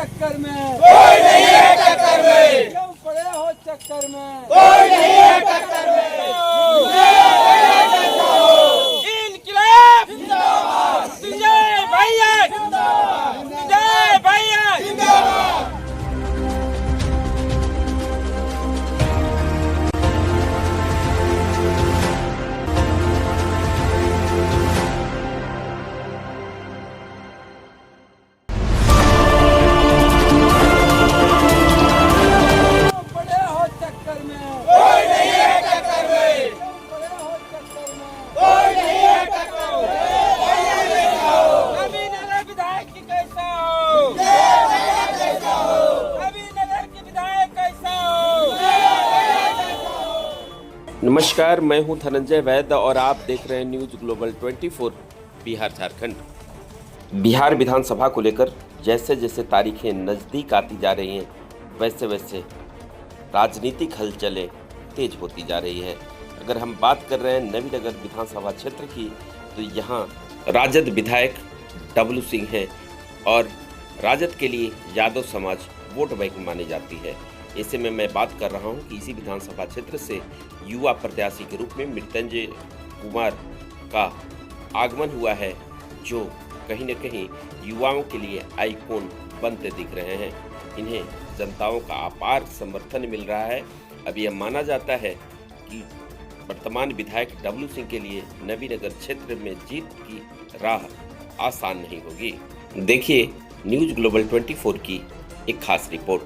चक्कर में, कोई नहीं है टक्कर में, क्यों पड़े हो चक्कर में, कोई नहीं है टक्कर में। इनकलाब जिंदाबाद, तुझे भैया जिंदाबाद, तुझे भैया जिंदाबाद। पड़े हो चक्कर में, कोई नहीं है टक्कर में, क्यों पड़े हो चक्कर में, कोई नहीं है टक्कर में। अभी नगर विधायक की कैसा हो, अभी नगर की विधायक कैसा हो। नमस्कार, मैं हूं धनंजय वैद्य और आप देख रहे हैं न्यूज ग्लोबल 24 बिहार झारखंड। बिहार विधानसभा को लेकर जैसे जैसे तारीखें नज़दीक आती जा रही हैं वैसे वैसे राजनीतिक हलचलें तेज होती जा रही है। अगर हम बात कर रहे हैं नवीनगर विधानसभा क्षेत्र की तो यहाँ राजद विधायक डब्लू सिंह हैं और राजद के लिए यादव समाज वोट बैंक मानी जाती है। ऐसे में मैं बात कर रहा हूँ कि इसी विधानसभा क्षेत्र से युवा प्रत्याशी के रूप में मृत्युंजय कुमार का आगमन हुआ है, जो कहीं न कहीं युवाओं के लिए आइकॉन बनते दिख रहे हैं। इन्हें जनताओं का अपार समर्थन मिल रहा है। अब यह माना जाता है कि वर्तमान विधायक डब्लू सिंह के लिए नवीनगर क्षेत्र में जीत की राह आसान नहीं होगी। देखिए न्यूज ग्लोबल 24 की एक खास रिपोर्ट।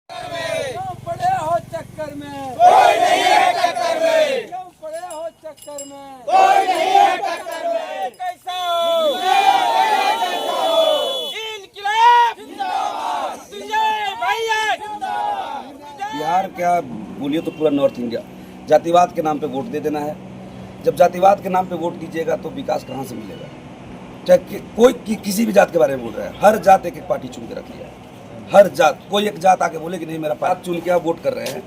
क्यों पड़े हो चक्कर में, कोई नहीं है टक्कर में, क्यों पड़े हो चक्कर में, कोई नहीं है टक्कर में। कैसा हो, इनकलाब जिंदाबाद, तुझे भैया जिंदाबाद। बिहार क्या बोलिए तो पूरा नॉर्थ इंडिया जातिवाद के नाम पे वोट दे देना है। जब जातिवाद के नाम पे वोट दीजिएगा तो विकास कहाँ से मिलेगा? चाहे कोई किसी भी जात के बारे में बोल रहा है, हर जात एक एक पार्टी चुन के रख लिया है। हर जात, कोई एक जात आके बोले कि नहीं मेरा पार्टी चुन के आप वोट कर रहे हैं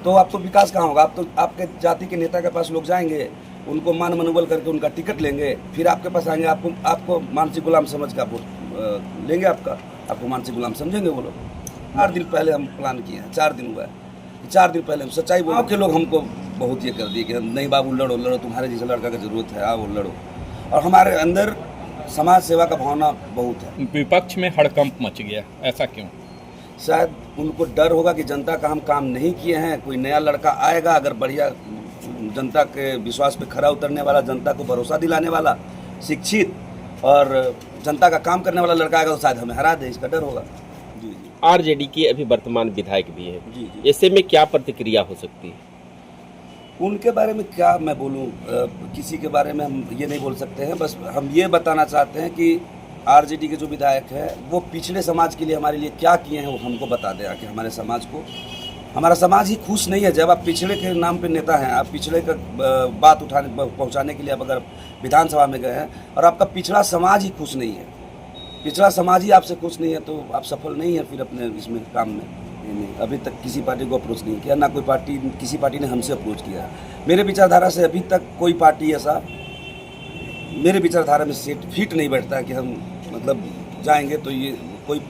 तो आप तो विकास कहाँ होगा? आप तो आपके जाति के नेता के पास लोग जाएंगे, उनको मान मनोबल करके उनका टिकट लेंगे, फिर आपके पास आएंगे, आपको मानसिक गुलाम समझ के आप वोट लेंगे, आपको मानसिक गुलाम समझेंगे वो लोग। 8 दिन पहले हम प्लान किए हैं, 4 दिन हुआ है, 4 दिन पहले हम सच्चाई बोल के लोग हमको बहुत ये कर दिए कि नहीं बाबू लड़ो, तुम्हारे जैसे लड़का की जरूरत है, आओ लड़ो। और हमारे अंदर समाज सेवा का भावना बहुत है। विपक्ष में हड़कंप मच गया, ऐसा क्यों? शायद उनको डर होगा कि जनता का हम काम नहीं किए हैं, कोई नया लड़का आएगा अगर बढ़िया जनता के विश्वास पे खरा उतरने वाला, जनता को भरोसा दिलाने वाला, शिक्षित और जनता का काम करने वाला लड़का आएगा तो शायद हमें हरा दे, इसका डर होगा। जी जी आरजेडी के अभी वर्तमान विधायक भी हैं, जी जी। ऐसे में क्या प्रतिक्रिया हो सकती है? उनके बारे में क्या मैं बोलूं, किसी के बारे में हम ये नहीं बोल सकते हैं। बस हम ये बताना चाहते हैं कि आरजेडी के जो विधायक है वो पिछड़े समाज के लिए हमारे लिए क्या किए हैं वो हमको बता दें कि हमारे समाज को, हमारा समाज ही खुश नहीं है। जब आप पिछड़े के नाम पे नेता हैं, आप पिछड़े का बात पहुंचाने के लिए आप अगर विधानसभा में गए हैं और आपका पिछड़ा समाज ही खुश नहीं है, पिछड़ा समाज ही आपसे खुश नहीं है तो आप सफल नहीं है फिर अपने इसमें काम में। नहीं, अभी तक किसी पार्टी को अप्रोच नहीं किया, ना कोई पार्टी, किसी पार्टी ने हमसे अप्रोच किया। मेरे विचारधारा से अभी तक कोई पार्टी ऐसा मेरे विचारधारा में सेट फिट नहीं बैठता है कि हम मतलब जाएंगे तो ये कोई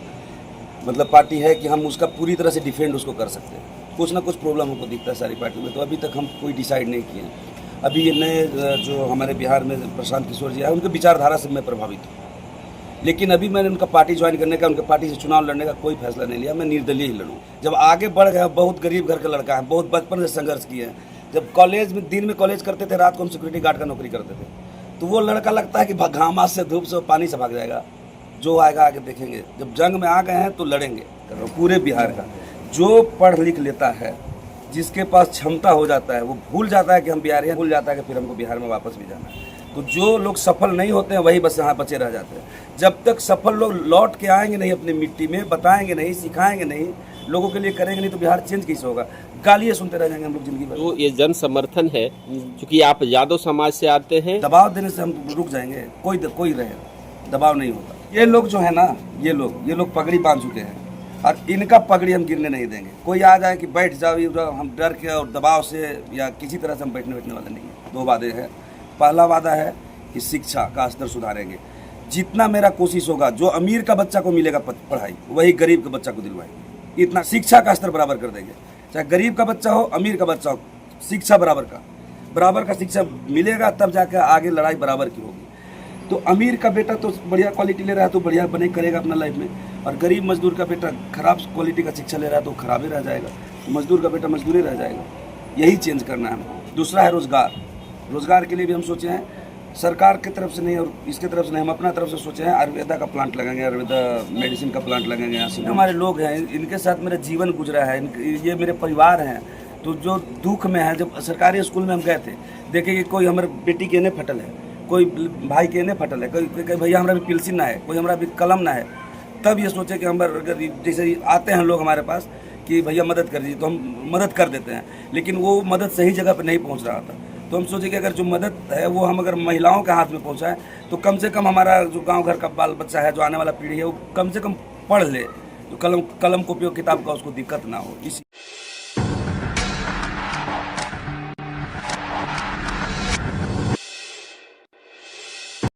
मतलब पार्टी है कि हम उसका पूरी तरह से डिफेंड उसको कर सकते हैं। कुछ ना कुछ प्रॉब्लम हमको दिखता है सारी पार्टी में, तो अभी तक हम कोई डिसाइड नहीं किए हैं। अभी ये नए जो हमारे बिहार में प्रशांत किशोर जी आए, उनके विचारधारा से मैं प्रभावित हूँ, लेकिन अभी मैंने उनका पार्टी ज्वाइन करने का, उनके पार्टी से चुनाव लड़ने का कोई फैसला नहीं लिया। मैं निर्दलीय ही लड़ूँ। जब आगे बढ़ गया, बहुत गरीब घर का लड़का है, बहुत बचपन से संघर्ष किए हैं। जब कॉलेज में दिन में कॉलेज करते थे, रात को हम सिक्योरिटी गार्ड का नौकरी करते थे, तो वो लड़का लगता है कि घामा से धूप से पानी से भाग जाएगा। जो आएगा आगे देखेंगे। जब जंग में आ गए हैं तो लड़ेंगे। पूरे बिहार का जो पढ़ लिख लेता है, जिसके पास क्षमता हो जाता है, वो भूल जाता है कि हम बिहारी हैं, भूल जाता है कि फिर हमको बिहार में वापस भी जाना है। तो जो लोग सफल नहीं होते हैं वही बस यहाँ बचे रह जाते हैं। जब तक सफल लोग लौट के आएंगे नहीं अपनी मिट्टी में, बताएंगे नहीं, सिखाएंगे नहीं, लोगों के लिए करेंगे नहीं, तो बिहार चेंज कैसे होगा? गालियाँ सुनते रह जाएंगे हम लोग जिंदगी भर। तो ये जन समर्थन है, क्योंकि आप यादव समाज से आते हैं। दबाव देने से हम रुक जाएंगे, कोई रहे, दबाव नहीं होगा। ये लोग जो है ना, ये लोग पगड़ी बांध चुके हैं और इनका पगड़ी हम गिरने नहीं देंगे। कोई आ जाए कि बैठ जाओ, हम डर के और दबाव से या किसी तरह से हम बैठने वाले नहीं हैं। 2 वादे हैं। पहला वादा है कि शिक्षा का स्तर सुधारेंगे। जितना मेरा कोशिश होगा, जो अमीर का बच्चा को मिलेगा पढ़ाई, वही गरीब के बच्चा को दिलवाएंगे। इतना शिक्षा का स्तर बराबर कर देंगे, चाहे गरीब का बच्चा हो, अमीर का बच्चा हो, शिक्षा बराबर का शिक्षा मिलेगा, तब जाकर आगे लड़ाई बराबर की होगी। तो अमीर का बेटा तो बढ़िया क्वालिटी ले रहा है तो बढ़िया बने करेगा अपना लाइफ में, और गरीब मजदूर का बेटा खराब क्वालिटी का शिक्षा ले रहा है तो खराब ही रह जाएगा, मजदूर का बेटा मजदूर ही रह जाएगा। यही चेंज करना है हमको। दूसरा है रोजगार के लिए भी हम सोचे हैं, सरकार की तरफ से नहीं और इसके तरफ से नहीं, हम अपना तरफ से सोचे हैं आयुर्वेदा का प्लांट लगाएंगे, आयुर्वेदा मेडिसिन का प्लांट लगाएंगे। यहाँ से हमारे लोग हैं, इनके साथ मेरा जीवन गुजरा है, ये मेरे परिवार हैं। तो जो दुख में है, जब सरकारी स्कूल में हम गए थे, देखे कि कोई हमारे बेटी के ने फटल है, कोई भाई के ने फटल है, कोई भैया हमारा भी पेंसिल ना है, कोई हमारा भी कलम ना है, तब ये सोचे कि हम अगर जैसे आते हैं लोग हमारे पास कि भैया मदद कर दीजिए, तो हम मदद कर देते हैं, लेकिन वो मदद सही जगह पर नहीं पहुंच रहा था। तो हम सोचे कि अगर जो मदद है वो हम अगर महिलाओं के हाथ में पहुंचाएं तो कम से कम हमारा जो गांव घर का बाल बच्चा है, जो आने वाला पीढ़ी है, वो कम से कम पढ़ ले, तो कलम को उपयोग किताब का उसको दिक्कत ना हो। इसी